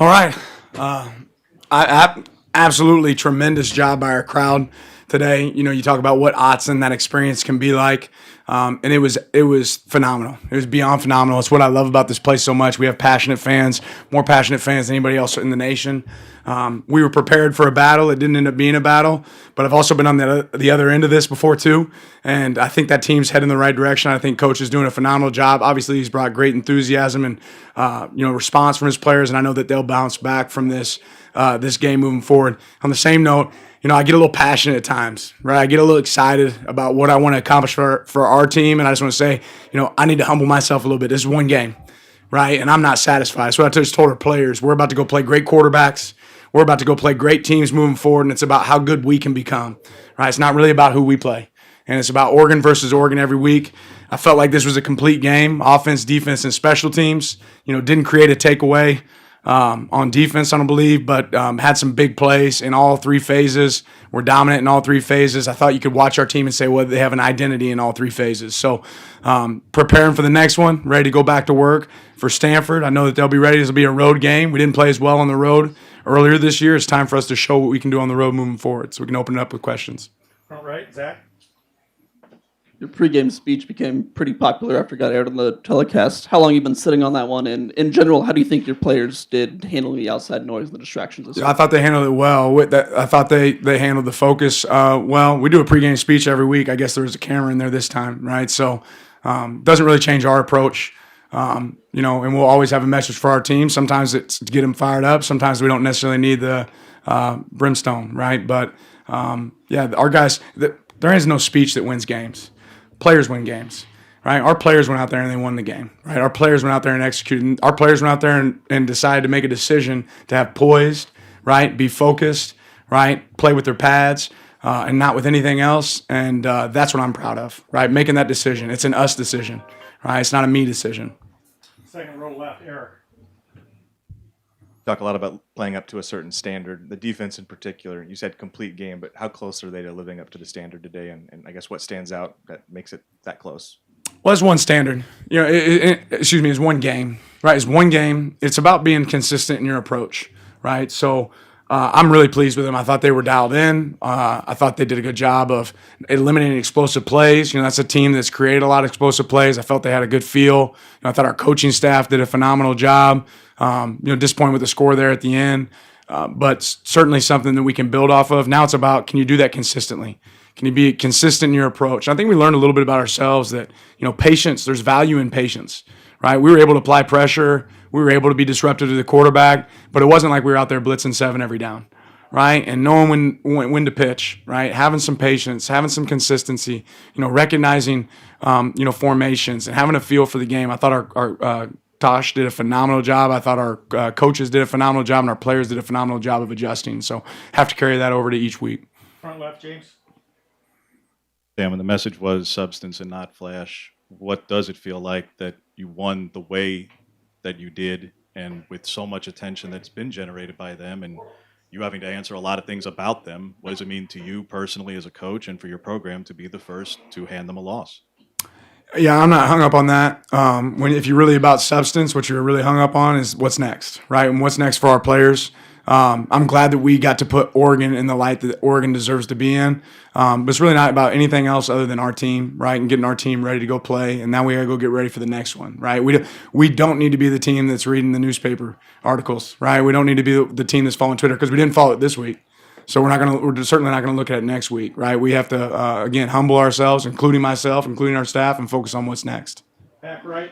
All right. Absolutely tremendous job by our crowd today. You know, you talk about what Autzen, that experience can be like. And it was phenomenal. It was beyond phenomenal. It's what I love about this place so much. We have passionate fans, more passionate fans than anybody else in the nation. We were prepared for a battle. It didn't end up being a battle, but I've also been on the other end of this before too. And I think that team's heading in the right direction. I think Coach is doing a phenomenal job. Obviously, he's brought great enthusiasm and response from his players, and I know that they'll bounce back from this game moving forward. On the same note, I get a little passionate at times, right? I get a little excited about what I want to accomplish for our team, and I just want to say, I need to humble myself a little bit. This is one game, right? And I'm not satisfied. So I just told our players, we're about to go play great quarterbacks. We're about to go play great teams moving forward, and it's about how good we can become, right? It's not really about who we play, and it's about Oregon versus Oregon every week. I felt like this was a complete game, offense, defense, and special teams. Didn't create a takeaway on defense, I don't believe, but had some big plays in all three phases. We're dominant in all three phases. I thought you could watch our team and say, well, they have an identity in all three phases. So preparing for the next one, ready to go back to work for Stanford. I know that they'll be ready. This will be a road game. We didn't play as well on the road earlier this year. It's time for us to show what we can do on the road moving forward. So we can open it up with questions. All right, Zach. Your pregame speech became pretty popular after it got aired on the telecast. How long have you been sitting on that one? And in general, how do you think your players did handling the outside noise and the distractions? I thought they handled it well. I thought they handled the focus well. We do a pregame speech every week. I guess there was a camera in there this time, right? So doesn't really change our approach. And we'll always have a message for our team. Sometimes it's to get them fired up. Sometimes we don't necessarily need the brimstone, right? But, our guys, there is no speech that wins games. Players win games, right? Our players went out there and they won the game, right? Our players went out there and executed. Our players went out there and decided to make a decision to have poised, right? Be focused, right? Play with their pads and not with anything else. And that's what I'm proud of, right? Making that decision. It's an us decision, right? It's not a me decision. Second row left, Eric. Talk a lot about playing up to a certain standard, the defense in particular. You said complete game, but how close are they to living up to the standard today? And I guess what stands out that makes it that close? Well, it's one standard. It's one game, right? It's one game. It's about being consistent in your approach, right? So I'm really pleased with them. I thought they were dialed in. I thought they did a good job of eliminating explosive plays. That's a team that's created a lot of explosive plays. I felt they had a good feel. I thought our coaching staff did a phenomenal job. Disappointed with the score there at the end, but certainly something that we can build off of. Now it's about, can you do that consistently? Can you be consistent in your approach? I think we learned a little bit about ourselves that, patience, there's value in patience, right? We were able to apply pressure. We were able to be disruptive to the quarterback, but it wasn't like we were out there blitzing 7 every down, right? And knowing when to pitch, right? Having some patience, having some consistency, recognizing, formations and having a feel for the game. I thought our Tosh did a phenomenal job. I thought our coaches did a phenomenal job, and our players did a phenomenal job of adjusting. So have to carry that over to each week. Front left, James. Sam, and the message was substance and not flash. What does it feel like that you won the way that you did, and with so much attention that's been generated by them, and you having to answer a lot of things about them? What does it mean to you personally as a coach and for your program to be the first to hand them a loss? Yeah, I'm not hung up on that. If you're really about substance, what you're really hung up on is what's next, right? And what's next for our players. I'm glad that we got to put Oregon in the light that Oregon deserves to be in. But it's really not about anything else other than our team, right? And getting our team ready to go play. And now we got to go get ready for the next one, right? We don't need to be the team that's reading the newspaper articles, right? We don't need to be the team that's following Twitter because we didn't follow it this week. So we're certainly not going to look at it next week, right? We have to, again, humble ourselves, including myself, including our staff, and focus on what's next. Back right.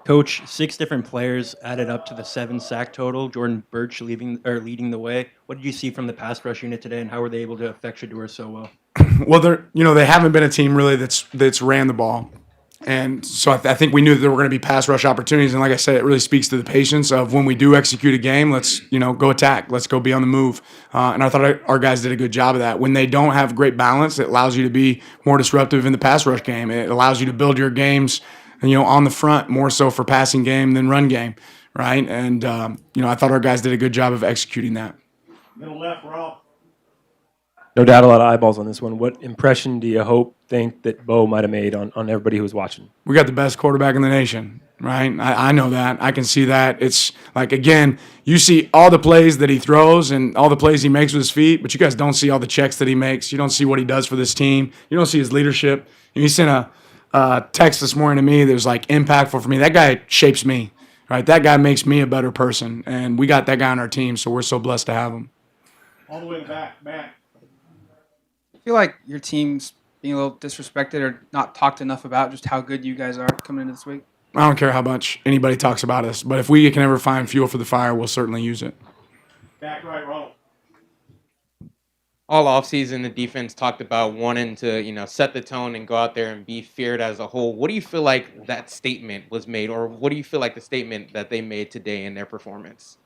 Coach, 6 different players added up to the 7 sack total. Jordan Birch leading the way. What did you see from the pass rush unit today, and how were they able to affect Shedeur so well? Well, they haven't been a team really that's ran the ball. And so I think we knew that there were going to be pass rush opportunities. And like I said, it really speaks to the patience of when we do execute a game, let's, go attack. Let's go be on the move. And I thought our guys did a good job of that. When they don't have great balance, it allows you to be more disruptive in the pass rush game. It allows you to build your games, on the front more so for passing game than run game, right? And, I thought our guys did a good job of executing that. Middle left, Rob. No doubt a lot of eyeballs on this one. What impression do you hope think that Bo might have made on everybody who was watching? We got the best quarterback in the nation, right? I know that. I can see that. It's like, again, you see all the plays that he throws and all the plays he makes with his feet, but you guys don't see all the checks that he makes. You don't see what he does for this team. You don't see his leadership. He sent a text this morning to me that was like impactful for me. That guy shapes me, right? That guy makes me a better person, and we got that guy on our team, so we're so blessed to have him. All the way in the back, Matt. I feel like your team's being a little disrespected or not talked enough about just how good you guys are coming into this week? I don't care how much anybody talks about us, but if we can ever find fuel for the fire, we'll certainly use it. Back right, Ronald. All offseason, the defense talked about wanting to, set the tone and go out there and be feared as a whole. What do you feel like that statement was made, or what do you feel like the statement that they made today in their performance?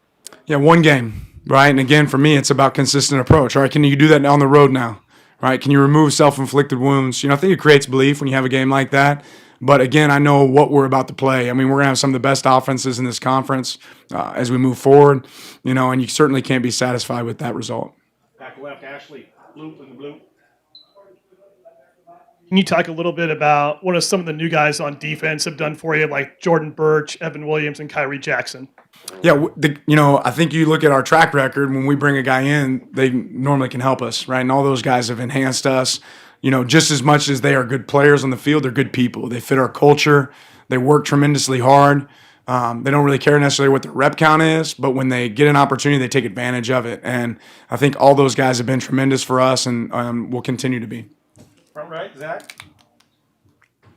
Yeah, one game, right? And again, for me, it's about consistent approach. All right, can you do that on the road now? Right? Can you remove self-inflicted wounds? I think it creates belief when you have a game like that. But again, I know what we're about to play. I mean, we're going to have some of the best offenses in this conference as we move forward, and you certainly can't be satisfied with that result. Back left, Ashley. Blue in the blue. Can you talk a little bit about what some of the new guys on defense have done for you, like Jordan Birch, Evan Williams, and Kyrie Jackson? Yeah, I think you look at our track record, when we bring a guy in, they normally can help us, right? And all those guys have enhanced us, just as much as they are good players on the field, they're good people. They fit our culture. They work tremendously hard. They don't really care necessarily what the rep count is, but when they get an opportunity, they take advantage of it. And I think all those guys have been tremendous for us and will continue to be. Front right, Zach.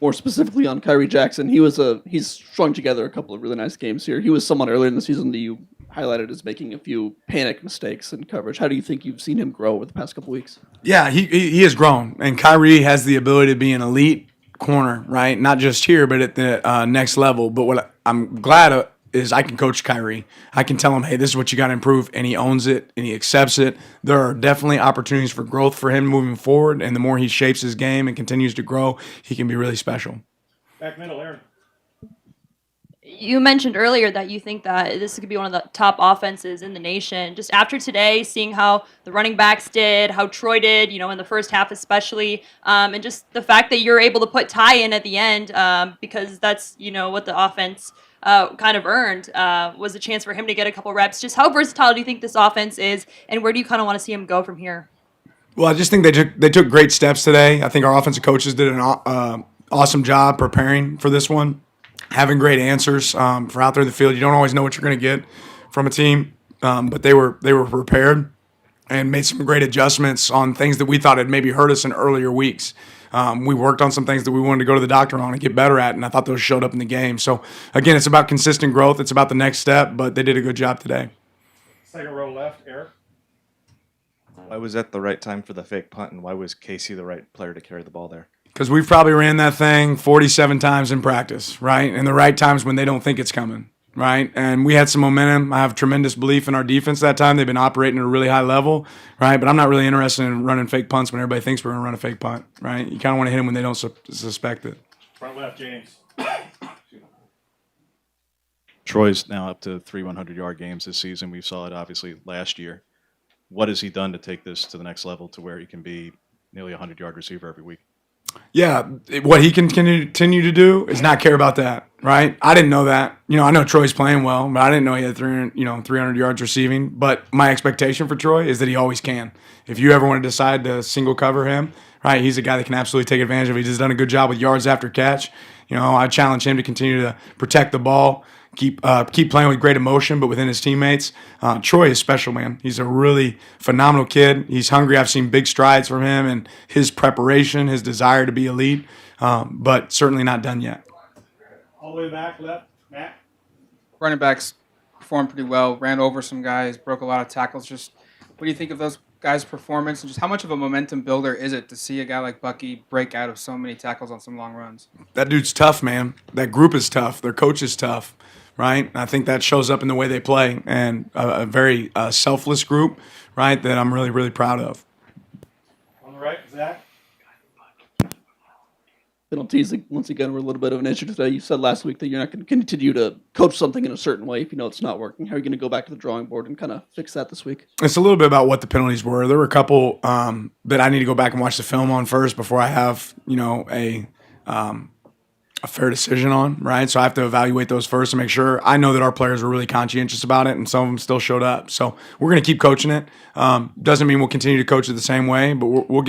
More specifically on Kyrie Jackson, he's strung together a couple of really nice games here. He was someone earlier in the season that you highlighted as making a few panic mistakes in coverage. How do you think you've seen him grow over the past couple weeks? Yeah, he has grown, and Kyrie has the ability to be an elite corner, right? Not just here, but at the next level. But what I'm glad is I can coach Kyrie. I can tell him, hey, this is what you got to improve, and he owns it, and he accepts it. There are definitely opportunities for growth for him moving forward, and the more he shapes his game and continues to grow, he can be really special. Back middle, Aaron. You mentioned earlier that you think that this could be one of the top offenses in the nation. Just after today, seeing how the running backs did, how Troy did, in the first half especially, and just the fact that you're able to put Ty in at the end because that's, what the offense kind of earned was a chance for him to get a couple reps. Just how versatile do you think this offense is, and where do you kind of want to see him go from here? Well, I just think they took great steps today. I think our offensive coaches did an awesome job preparing for this one, having great answers for out there in the field. You don't always know what you're going to get from a team, but they were prepared and made some great adjustments on things that we thought had maybe hurt us in earlier weeks. We worked on some things that we wanted to go to the doctor on and get better at, and I thought those showed up in the game. So, again, it's about consistent growth. It's about the next step, but they did a good job today. Second row left, Eric. Why was that the right time for the fake punt, and why was Casey the right player to carry the ball there? Because we've probably ran that thing 47 times in practice, right? And the right times when they don't think it's coming, right? And we had some momentum. I have tremendous belief in our defense that time. They've been operating at a really high level, right? But I'm not really interested in running fake punts when everybody thinks we're going to run a fake punt, right? You kind of want to hit them when they don't suspect it. Front left, James. Troy's now up to 3 100-yard games this season. We saw it obviously last year. What has he done to take this to the next level to where he can be nearly a 100-yard receiver every week? Yeah, what he can continue to do is not care about that, right? I didn't know that. I know Troy's playing well, but I didn't know he had 300 yards receiving. But my expectation for Troy is that he always can. If you ever want to decide to single cover him, right, he's a guy that can absolutely take advantage of it. He's just done a good job with yards after catch. I challenge him to continue to protect the ball, keep playing with great emotion, but within his teammates. Troy is special, man. He's a really phenomenal kid. He's hungry. I've seen big strides from him and his preparation, his desire to be elite, but certainly not done yet. All the way back left, Matt. Running backs performed pretty well, ran over some guys, broke a lot of tackles. Just what do you think of those guys' performance, and just how much of a momentum builder is it to see a guy like Bucky break out of so many tackles on some long runs? That dude's tough, man. That group is tough. Their coach is tough, right? I think that shows up in the way they play, and a very selfless group, right, that I'm really, really proud of. On the right, Zach. Penalties, once again, were a little bit of an issue today. You said last week that you're not going to continue to coach something in a certain way if you know it's not working. How are you going to go back to the drawing board and kind of fix that this week? It's a little bit about what the penalties were. There were a couple that I need to go back and watch the film on first before I have, a fair decision on, right? So I have to evaluate those first and make sure. I know that our players were really conscientious about it, and some of them still showed up. So we're going to keep coaching it. Doesn't mean we'll continue to coach it the same way, but we'll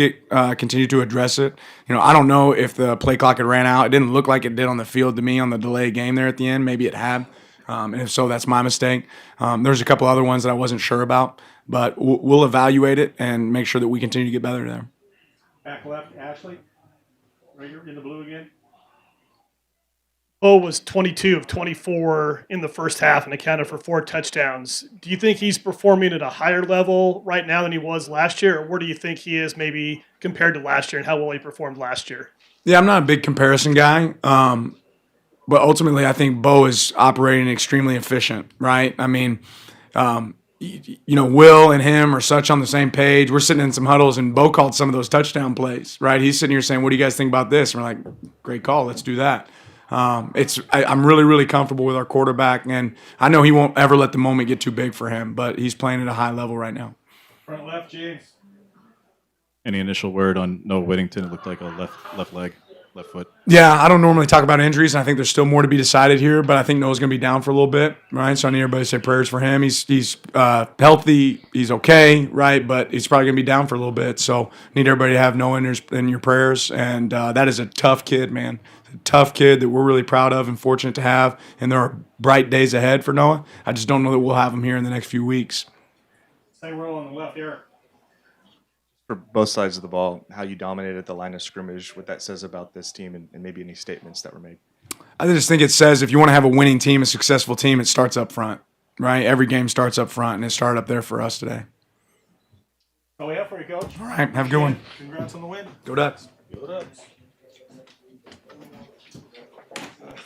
continue to address it. I don't know if the play clock had ran out. It didn't look like it did on the field to me on the delay game there at the end. Maybe it had, and if so, that's my mistake. There's a couple other ones that I wasn't sure about, but we'll evaluate it and make sure that we continue to get better there. Back left, Ashley. Right here in the blue again. Bo was 22 of 24 in the first half and accounted for 4 touchdowns. Do you think he's performing at a higher level right now than he was last year, or where do you think he is maybe compared to last year and how well he performed last year? Yeah, I'm not a big comparison guy, but ultimately I think Bo is operating extremely efficient, right? I mean, Will and him are such on the same page. We're sitting in some huddles, and Bo called some of those touchdown plays, right? He's sitting here saying, "What do you guys think about this?" And we're like, "Great call, let's do that." I'm really, really comfortable with our quarterback, and I know he won't ever let the moment get too big for him, but he's playing at a high level right now. Front left, James. Any initial word on Noah Whittington? It looked like a left leg, left foot. Yeah, I don't normally talk about injuries, and I think there's still more to be decided here, but I think Noah's going to be down for a little bit, right? So I need everybody to say prayers for him. He's healthy, he's okay, right? But he's probably going to be down for a little bit, so need everybody to have Noah in your prayers, and that is a tough kid, man. A tough kid that we're really proud of and fortunate to have, and there are bright days ahead for Noah. I just don't know that we'll have him here in the next few weeks. Same roll on the left, Eric. For both sides of the ball, how you dominated the line of scrimmage, what that says about this team, and maybe any statements that were made. I just think it says if you want to have a winning team, a successful team, it starts up front, right? Every game starts up front, and it started up there for us today. All we have for you, Coach. All right, have a good one. Congrats on the win. Go Ducks. Go Ducks.